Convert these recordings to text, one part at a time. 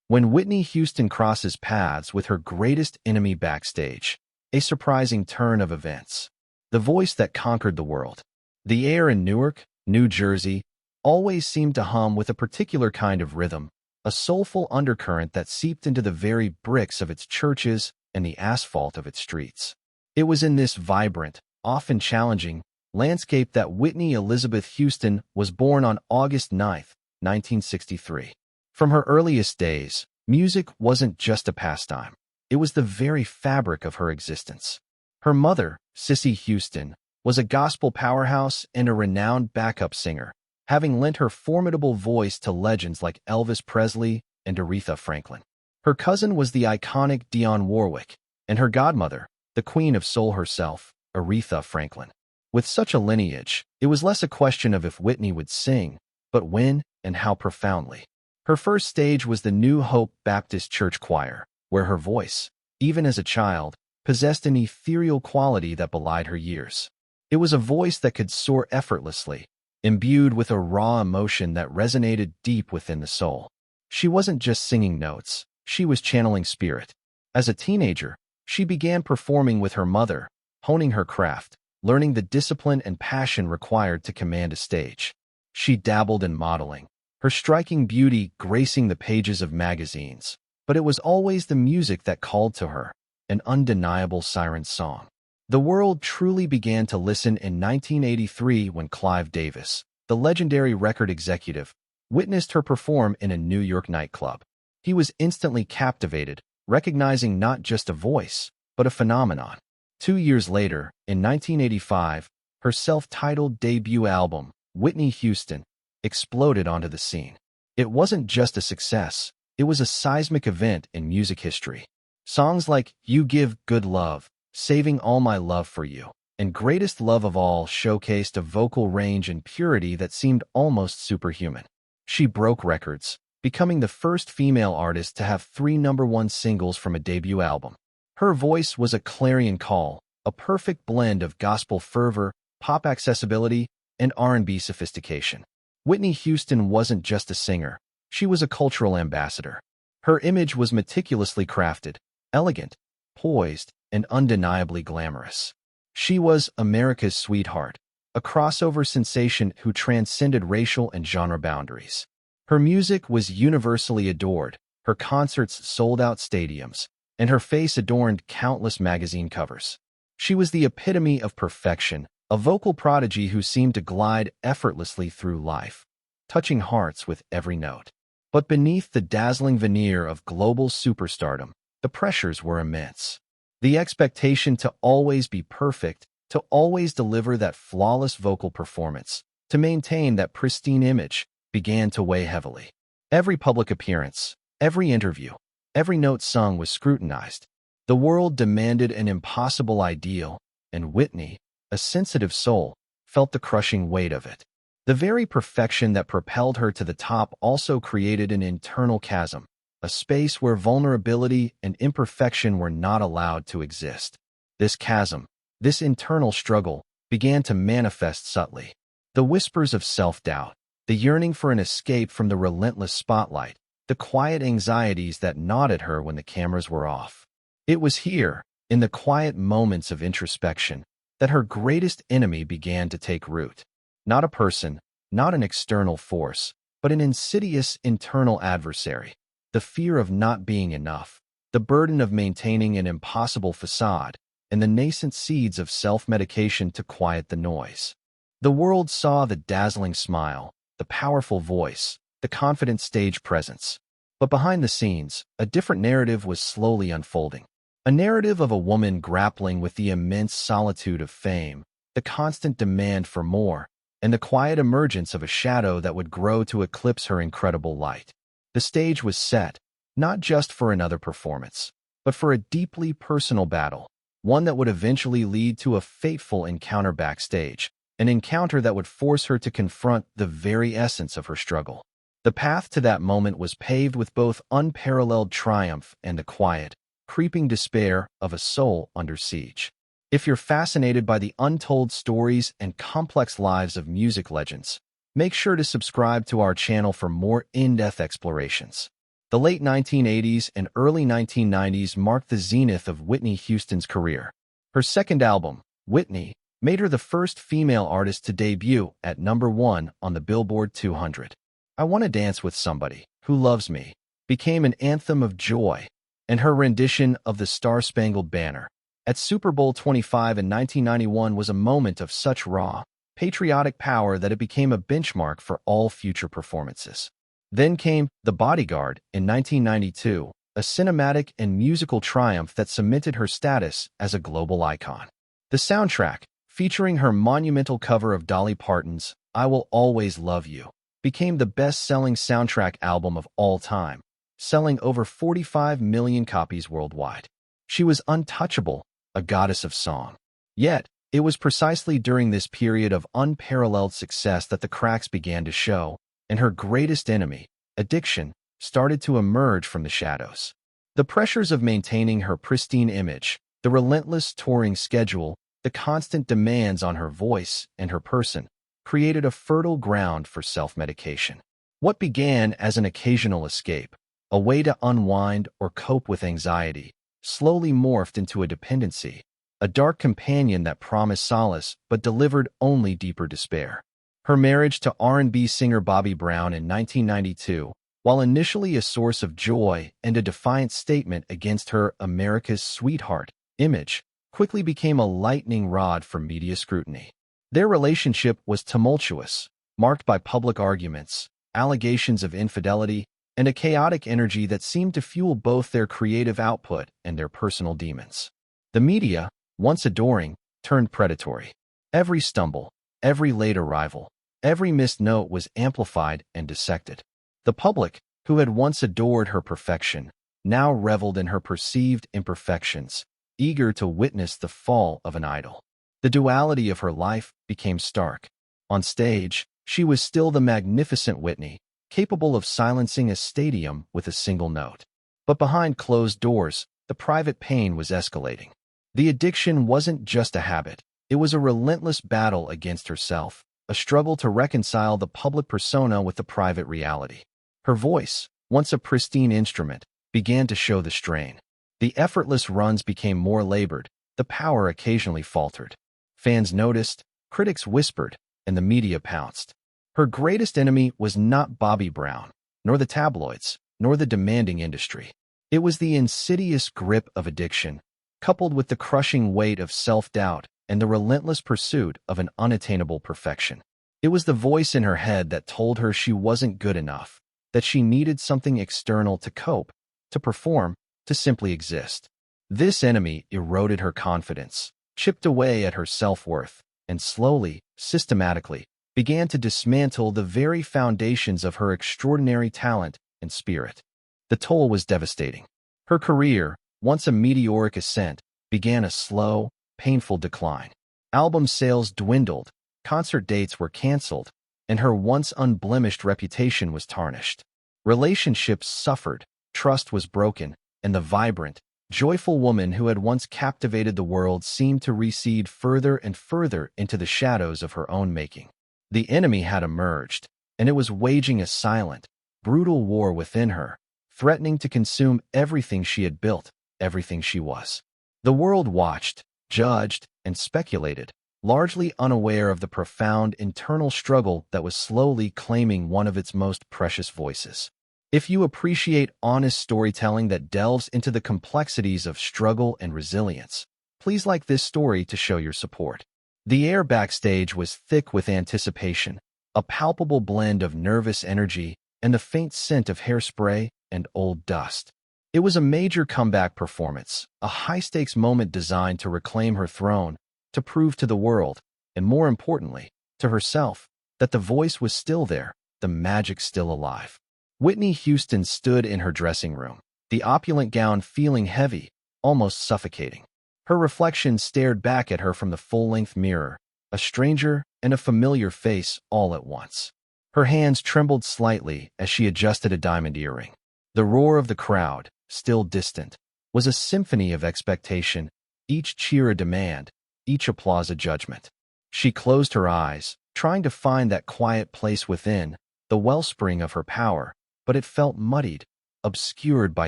When Whitney Houston crosses paths with her greatest enemy backstage, a surprising turn of events. The voice that conquered the world. The air in Newark, New Jersey, always seemed to hum with a particular kind of rhythm, a soulful undercurrent that seeped into the very bricks of its churches and the asphalt of its streets. It was in this vibrant, often challenging, landscape that Whitney Elizabeth Houston was born on August 9, 1963. From her earliest days, music wasn't just a pastime. It was the very fabric of her existence. Her mother, Cissy Houston, was a gospel powerhouse and a renowned backup singer, having lent her formidable voice to legends like Elvis Presley and Aretha Franklin. Her cousin was the iconic Dionne Warwick, and her godmother, the Queen of Soul herself, Aretha Franklin. With such a lineage, it was less a question of if Whitney would sing, but when and how profoundly. Her first stage was the New Hope Baptist Church Choir, where her voice, even as a child, possessed an ethereal quality that belied her years. It was a voice that could soar effortlessly, imbued with a raw emotion that resonated deep within the soul. She wasn't just singing notes, she was channeling spirit. As a teenager, she began performing with her mother, honing her craft, learning the discipline and passion required to command a stage. She dabbled in modeling, her striking beauty gracing the pages of magazines, but it was always the music that called to her, an undeniable siren song. The world truly began to listen in 1983 when Clive Davis, the legendary record executive, witnessed her perform in a New York nightclub. He was instantly captivated, recognizing not just a voice, but a phenomenon. 2 years later, in 1985, her self-titled debut album, Whitney Houston, exploded onto the scene. It wasn't just a success, it was a seismic event in music history. Songs like You Give Good Love, Saving All My Love for You, and Greatest Love of All showcased a vocal range and purity that seemed almost superhuman. She broke records, becoming the first female artist to have 3 #1 singles from a debut album. Her voice was a clarion call, a perfect blend of gospel fervor, pop accessibility, and R&B sophistication. Whitney Houston wasn't just a singer, she was a cultural ambassador. Her image was meticulously crafted, elegant, poised, and undeniably glamorous. She was America's sweetheart, a crossover sensation who transcended racial and genre boundaries. Her music was universally adored, her concerts sold out stadiums, and her face adorned countless magazine covers. She was the epitome of perfection, a vocal prodigy who seemed to glide effortlessly through life, touching hearts with every note. But beneath the dazzling veneer of global superstardom, the pressures were immense. The expectation to always be perfect, to always deliver that flawless vocal performance, to maintain that pristine image, began to weigh heavily. Every public appearance, every interview, every note sung was scrutinized. The world demanded an impossible ideal, and Whitney, a sensitive soul, felt the crushing weight of it. The very perfection that propelled her to the top also created an internal chasm, a space where vulnerability and imperfection were not allowed to exist. This chasm, this internal struggle, began to manifest subtly. The whispers of self-doubt, the yearning for an escape from the relentless spotlight, the quiet anxieties that gnawed at her when the cameras were off. It was here, in the quiet moments of introspection, that her greatest enemy began to take root. Not a person, not an external force, but an insidious internal adversary. The fear of not being enough, the burden of maintaining an impossible facade, and the nascent seeds of self-medication to quiet the noise. The world saw the dazzling smile, the powerful voice, the confident stage presence. But behind the scenes, a different narrative was slowly unfolding. A narrative of a woman grappling with the immense solitude of fame, the constant demand for more, and the quiet emergence of a shadow that would grow to eclipse her incredible light. The stage was set, not just for another performance, but for a deeply personal battle, one that would eventually lead to a fateful encounter backstage, an encounter that would force her to confront the very essence of her struggle. The path to that moment was paved with both unparalleled triumph and the quiet, creeping despair of a soul under siege. If you're fascinated by the untold stories and complex lives of music legends, make sure to subscribe to our channel for more in-depth explorations. The late 1980s and early 1990s marked the zenith of Whitney Houston's career. Her second album, Whitney, made her the first female artist to debut at #1 on the Billboard 200. I Want to Dance with Somebody Who Loves Me became an anthem of joy, and her rendition of the Star-Spangled Banner at Super Bowl 25 in 1991 was a moment of such raw, patriotic power that it became a benchmark for all future performances. Then came The Bodyguard in 1992, a cinematic and musical triumph that cemented her status as a global icon. The soundtrack, featuring her monumental cover of Dolly Parton's I Will Always Love You, became the best-selling soundtrack album of all time, selling over 45 million copies worldwide. She was untouchable, a goddess of song. Yet, it was precisely during this period of unparalleled success that the cracks began to show, and her greatest enemy, addiction, started to emerge from the shadows. The pressures of maintaining her pristine image, the relentless touring schedule, the constant demands on her voice and her person, created a fertile ground for self-medication. What began as an occasional escape, a way to unwind or cope with anxiety, slowly morphed into a dependency, a dark companion that promised solace but delivered only deeper despair. Her marriage to R&B singer Bobby Brown in 1992, while initially a source of joy and a defiant statement against her America's sweetheart image, quickly became a lightning rod for media scrutiny. Their relationship was tumultuous, marked by public arguments, allegations of infidelity, and a chaotic energy that seemed to fuel both their creative output and their personal demons. The media, once adoring, turned predatory. Every stumble, every late arrival, every missed note was amplified and dissected. The public, who had once adored her perfection, now reveled in her perceived imperfections, eager to witness the fall of an idol. The duality of her life became stark. On stage, she was still the magnificent Whitney, capable of silencing a stadium with a single note. But behind closed doors, the private pain was escalating. The addiction wasn't just a habit. It was a relentless battle against herself, a struggle to reconcile the public persona with the private reality. Her voice, once a pristine instrument, began to show the strain. The effortless runs became more labored, the power occasionally faltered. Fans noticed, critics whispered, and the media pounced. Her greatest enemy was not Bobby Brown, nor the tabloids, nor the demanding industry. It was the insidious grip of addiction, coupled with the crushing weight of self-doubt and the relentless pursuit of an unattainable perfection. It was the voice in her head that told her she wasn't good enough, that she needed something external to cope, to perform, to simply exist. This enemy eroded her confidence, chipped away at her self-worth, and slowly, systematically, began to dismantle the very foundations of her extraordinary talent and spirit. The toll was devastating. Her career, once a meteoric ascent, began a slow, painful decline. Album sales dwindled, concert dates were canceled, and her once unblemished reputation was tarnished. Relationships suffered, trust was broken, and the vibrant, joyful woman who had once captivated the world seemed to recede further and further into the shadows of her own making. The enemy had emerged, and it was waging a silent, brutal war within her, threatening to consume everything she had built, everything she was. The world watched, judged, and speculated, largely unaware of the profound internal struggle that was slowly claiming one of its most precious voices. If you appreciate honest storytelling that delves into the complexities of struggle and resilience, please like this story to show your support. The air backstage was thick with anticipation, a palpable blend of nervous energy and the faint scent of hairspray and old dust. It was a major comeback performance, a high-stakes moment designed to reclaim her throne, to prove to the world, and more importantly, to herself, that the voice was still there, the magic still alive. Whitney Houston stood in her dressing room, the opulent gown feeling heavy, almost suffocating. Her reflection stared back at her from the full-length mirror, a stranger and a familiar face all at once. Her hands trembled slightly as she adjusted a diamond earring. The roar of the crowd, still distant, was a symphony of expectation, each cheer a demand, each applause a judgment. She closed her eyes, trying to find that quiet place within, the wellspring of her power, but it felt muddied, obscured by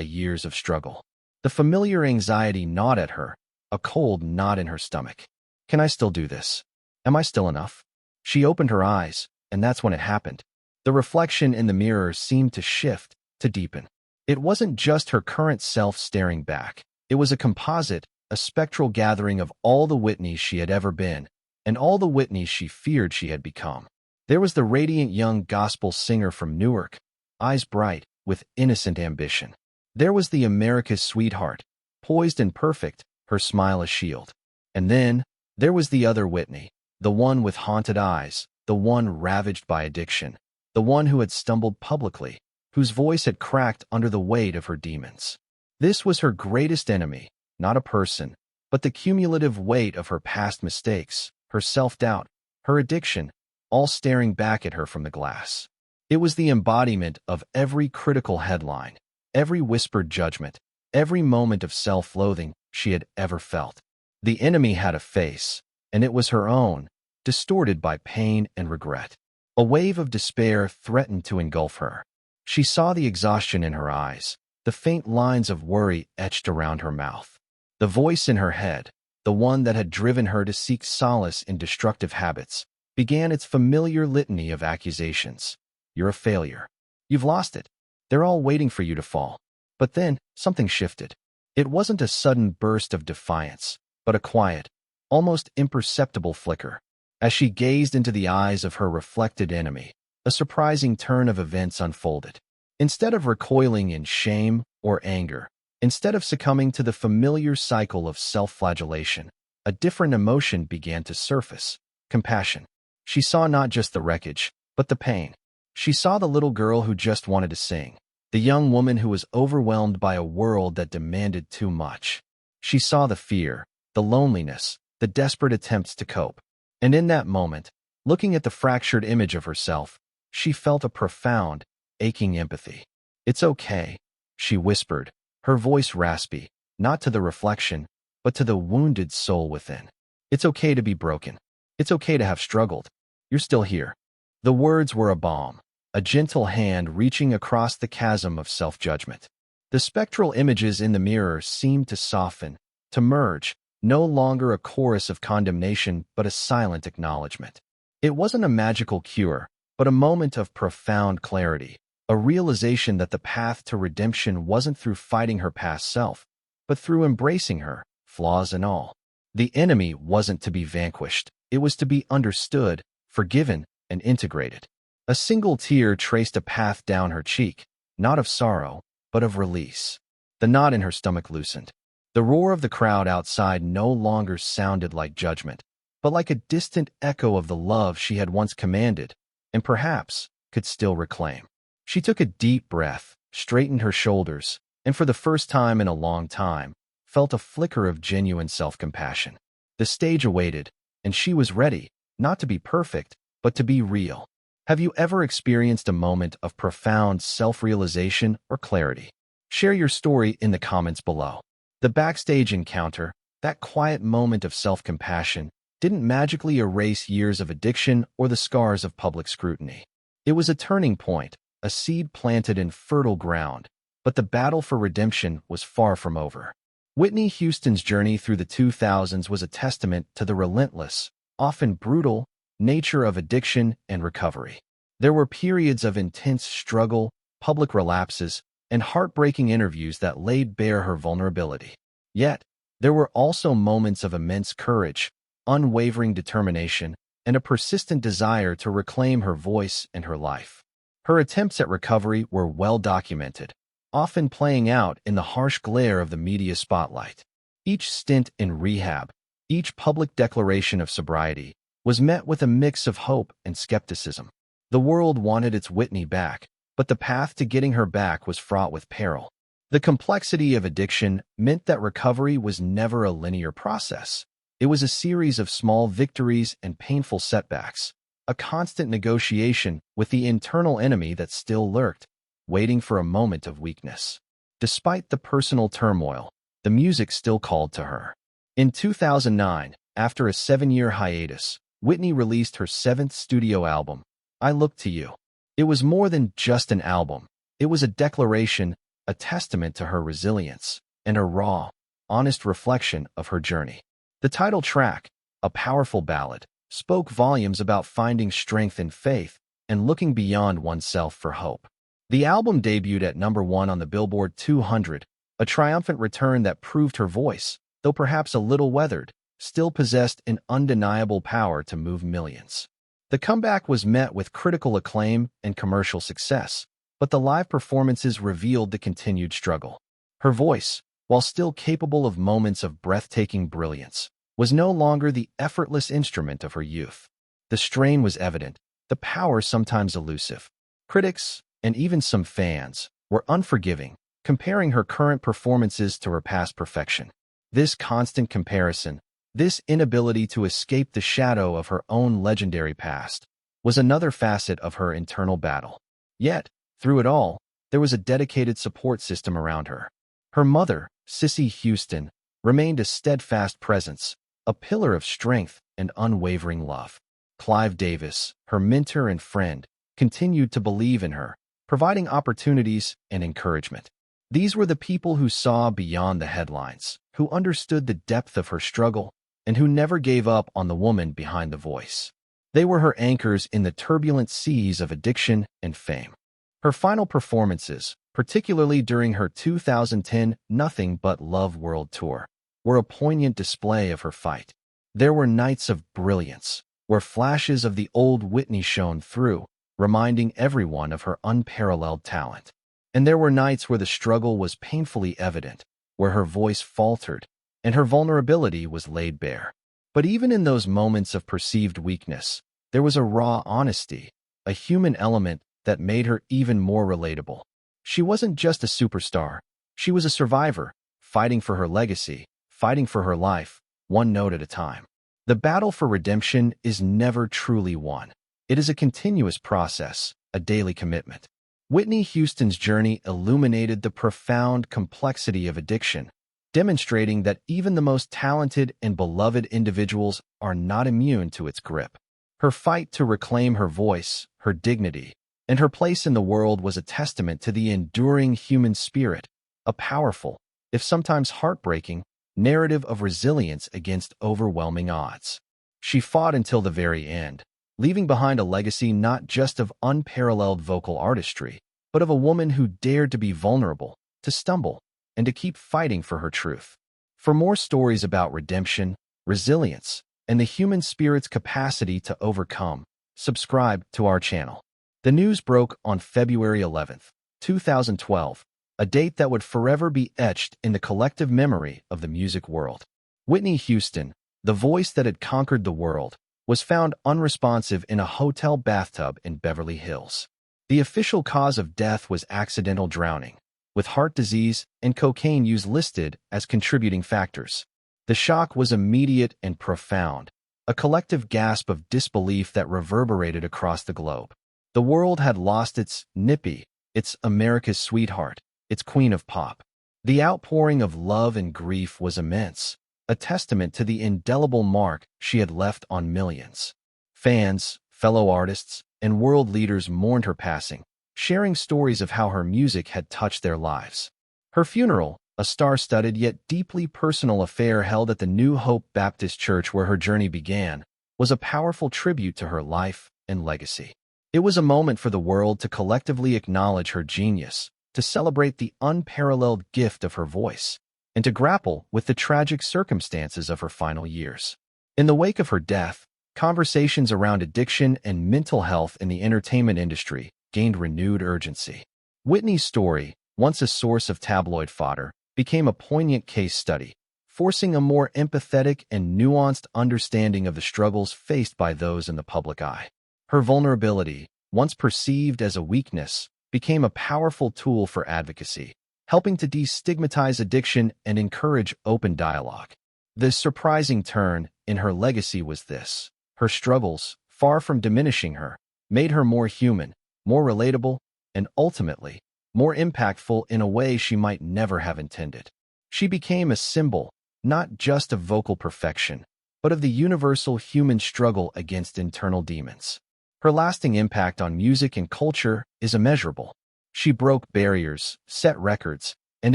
years of struggle. The familiar anxiety gnawed at her, a cold knot in her stomach. Can I still do this? Am I still enough? She opened her eyes, and that's when it happened. The reflection in the mirror seemed to shift, to deepen. It wasn't just her current self staring back. It was a composite, a spectral gathering of all the Whitneys she had ever been, and all the Whitneys she feared she had become. There was the radiant young gospel singer from Newark, eyes bright, with innocent ambition. There was the America's sweetheart, poised and perfect, her smile a shield. And then, there was the other Whitney, the one with haunted eyes, the one ravaged by addiction, the one who had stumbled publicly, whose voice had cracked under the weight of her demons. This was her greatest enemy, not a person, but the cumulative weight of her past mistakes, her self-doubt, her addiction, all staring back at her from the glass. It was the embodiment of every critical headline, every whispered judgment, every moment of self-loathing she had ever felt. The enemy had a face, and it was her own, distorted by pain and regret. A wave of despair threatened to engulf her. She saw the exhaustion in her eyes, the faint lines of worry etched around her mouth. The voice in her head, the one that had driven her to seek solace in destructive habits, began its familiar litany of accusations. You're a failure. You've lost it. They're all waiting for you to fall. But then, something shifted. It wasn't a sudden burst of defiance, but a quiet, almost imperceptible flicker. As she gazed into the eyes of her reflected enemy, a surprising turn of events unfolded. Instead of recoiling in shame or anger, instead of succumbing to the familiar cycle of self-flagellation, a different emotion began to surface: compassion. She saw not just the wreckage, but the pain. She saw the little girl who just wanted to sing, the young woman who was overwhelmed by a world that demanded too much. She saw the fear, the loneliness, the desperate attempts to cope. And in that moment, looking at the fractured image of herself, she felt a profound, aching empathy. It's okay, she whispered, her voice raspy, not to the reflection, but to the wounded soul within. It's okay to be broken. It's okay to have struggled. You're still here. The words were a balm, a gentle hand reaching across the chasm of self-judgment. The spectral images in the mirror seemed to soften, to merge, no longer a chorus of condemnation but a silent acknowledgement. It wasn't a magical cure, but a moment of profound clarity, a realization that the path to redemption wasn't through fighting her past self, but through embracing her, flaws and all. The enemy wasn't to be vanquished, it was to be understood, forgiven, and integrated. A single tear traced a path down her cheek, not of sorrow, but of release. The knot in her stomach loosened. The roar of the crowd outside no longer sounded like judgment, but like a distant echo of the love she had once commanded, and perhaps could still reclaim. She took a deep breath, straightened her shoulders, and for the first time in a long time, felt a flicker of genuine self-compassion. The stage awaited, and she was ready, not to be perfect, but to be real. Have you ever experienced a moment of profound self-realization or clarity? Share your story in the comments below. The backstage encounter, that quiet moment of self-compassion, didn't magically erase years of addiction or the scars of public scrutiny. It was a turning point, a seed planted in fertile ground, but the battle for redemption was far from over. Whitney Houston's journey through the 2000s was a testament to the relentless, often brutal, nature of addiction and recovery. There were periods of intense struggle, public relapses, and heartbreaking interviews that laid bare her vulnerability. Yet, there were also moments of immense courage, unwavering determination, and a persistent desire to reclaim her voice and her life. Her attempts at recovery were well documented, often playing out in the harsh glare of the media spotlight. Each stint in rehab, each public declaration of sobriety, was met with a mix of hope and skepticism. The world wanted its Whitney back, but the path to getting her back was fraught with peril. The complexity of addiction meant that recovery was never a linear process. It was a series of small victories and painful setbacks, a constant negotiation with the internal enemy that still lurked, waiting for a moment of weakness. Despite the personal turmoil, the music still called to her. In 2009, after a 7-year hiatus, Whitney released her 7th studio album, I Look to You. It was more than just an album. It was a declaration, a testament to her resilience and a raw, honest reflection of her journey. The title track, a powerful ballad, spoke volumes about finding strength in faith and looking beyond oneself for hope. The album debuted at #1 on the Billboard 200, a triumphant return that proved her voice, though perhaps a little weathered, still possessed an undeniable power to move millions. The comeback was met with critical acclaim and commercial success, but the live performances revealed the continued struggle. Her voice, while still capable of moments of breathtaking brilliance, was no longer the effortless instrument of her youth. The strain was evident, the power sometimes elusive. Critics, and even some fans, were unforgiving, comparing her current performances to her past perfection. This constant comparison, this inability to escape the shadow of her own legendary past, was another facet of her internal battle. Yet, through it all, there was a dedicated support system around her. Her mother, Cissy Houston, remained a steadfast presence, a pillar of strength and unwavering love. Clive Davis, her mentor and friend, continued to believe in her, providing opportunities and encouragement. These were the people who saw beyond the headlines, who understood the depth of her struggle, and who never gave up on the woman behind the voice. They were her anchors in the turbulent seas of addiction and fame. Her final performances, particularly during her 2010 Nothing But Love World Tour, were a poignant display of her fight. There were nights of brilliance, where flashes of the old Whitney shone through, reminding everyone of her unparalleled talent. And there were nights where the struggle was painfully evident, where her voice faltered, and her vulnerability was laid bare. But even in those moments of perceived weakness, there was a raw honesty, a human element that made her even more relatable. She wasn't just a superstar. She was a survivor, fighting for her legacy, fighting for her life, one note at a time. The battle for redemption is never truly won. It is a continuous process, a daily commitment. Whitney Houston's journey illuminated the profound complexity of addiction, demonstrating that even the most talented and beloved individuals are not immune to its grip. Her fight to reclaim her voice, her dignity, and her place in the world was a testament to the enduring human spirit, a powerful, if sometimes heartbreaking, narrative of resilience against overwhelming odds. She fought until the very end, leaving behind a legacy not just of unparalleled vocal artistry, but of a woman who dared to be vulnerable, to stumble, and to keep fighting for her truth. For more stories about redemption, resilience, and the human spirit's capacity to overcome, subscribe to our channel. The news broke on February 11th, 2012, a date that would forever be etched in the collective memory of the music world. Whitney Houston, the voice that had conquered the world, was found unresponsive in a hotel bathtub in Beverly Hills. The official cause of death was accidental drowning, with heart disease and cocaine use listed as contributing factors. The shock was immediate and profound, a collective gasp of disbelief that reverberated across the globe. The world had lost its Nippy, its America's sweetheart, its queen of pop. The outpouring of love and grief was immense, a testament to the indelible mark she had left on millions. Fans, fellow artists, and world leaders mourned her passing, sharing stories of how her music had touched their lives. Her funeral, a star-studded yet deeply personal affair held at the New Hope Baptist Church where her journey began, was a powerful tribute to her life and legacy. It was a moment for the world to collectively acknowledge her genius, to celebrate the unparalleled gift of her voice, and to grapple with the tragic circumstances of her final years. In the wake of her death, conversations around addiction and mental health in the entertainment industry gained renewed urgency. Whitney's story, once a source of tabloid fodder, became a poignant case study, forcing a more empathetic and nuanced understanding of the struggles faced by those in the public eye. Her vulnerability, once perceived as a weakness, became a powerful tool for advocacy, helping to destigmatize addiction and encourage open dialogue. The surprising turn in her legacy was this: her struggles, far from diminishing her, made her more human, more relatable, and ultimately, more impactful in a way she might never have intended. She became a symbol, not just of vocal perfection, but of the universal human struggle against internal demons. Her lasting impact on music and culture is immeasurable. She broke barriers, set records, and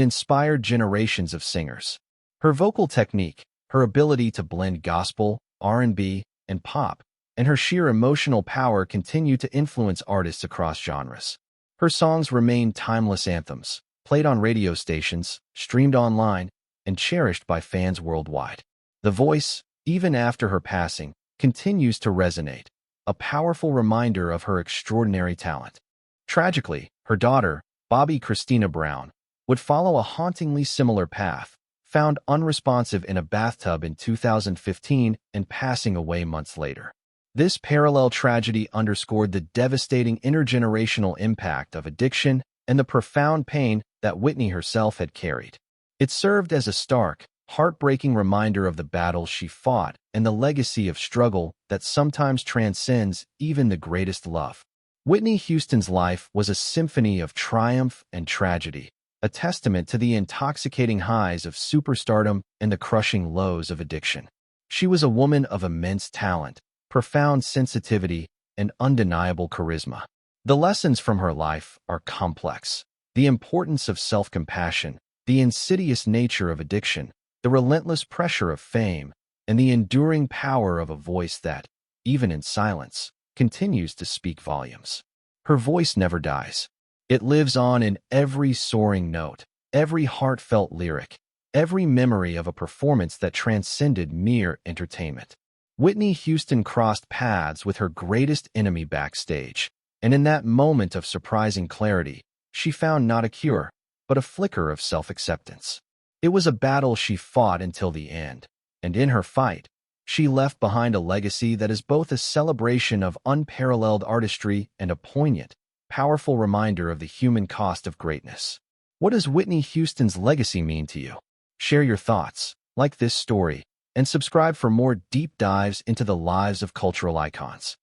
inspired generations of singers. Her vocal technique, her ability to blend gospel, R&B, and pop, and her sheer emotional power continue to influence artists across genres. Her songs remain timeless anthems, played on radio stations, streamed online, and cherished by fans worldwide. The voice, even after her passing, continues to resonate, a powerful reminder of her extraordinary talent. Tragically, her daughter, Bobby Christina Brown, would follow a hauntingly similar path, found unresponsive in a bathtub in 2015 and passing away months later. This parallel tragedy underscored the devastating intergenerational impact of addiction and the profound pain that Whitney herself had carried. It served as a stark, heartbreaking reminder of the battles she fought and the legacy of struggle that sometimes transcends even the greatest love. Whitney Houston's life was a symphony of triumph and tragedy, a testament to the intoxicating highs of superstardom and the crushing lows of addiction. She was a woman of immense talent, profound sensitivity, and undeniable charisma. The lessons from her life are complex. The importance of self-compassion, the insidious nature of addiction, the relentless pressure of fame, and the enduring power of a voice that, even in silence, continues to speak volumes. Her voice never dies. It lives on in every soaring note, every heartfelt lyric, every memory of a performance that transcended mere entertainment. Whitney Houston crossed paths with her greatest enemy backstage, and in that moment of surprising clarity, she found not a cure, but a flicker of self-acceptance. It was a battle she fought until the end, and in her fight, she left behind a legacy that is both a celebration of unparalleled artistry and a poignant, powerful reminder of the human cost of greatness. What does Whitney Houston's legacy mean to you? Share your thoughts, like this story, and subscribe for more deep dives into the lives of cultural icons.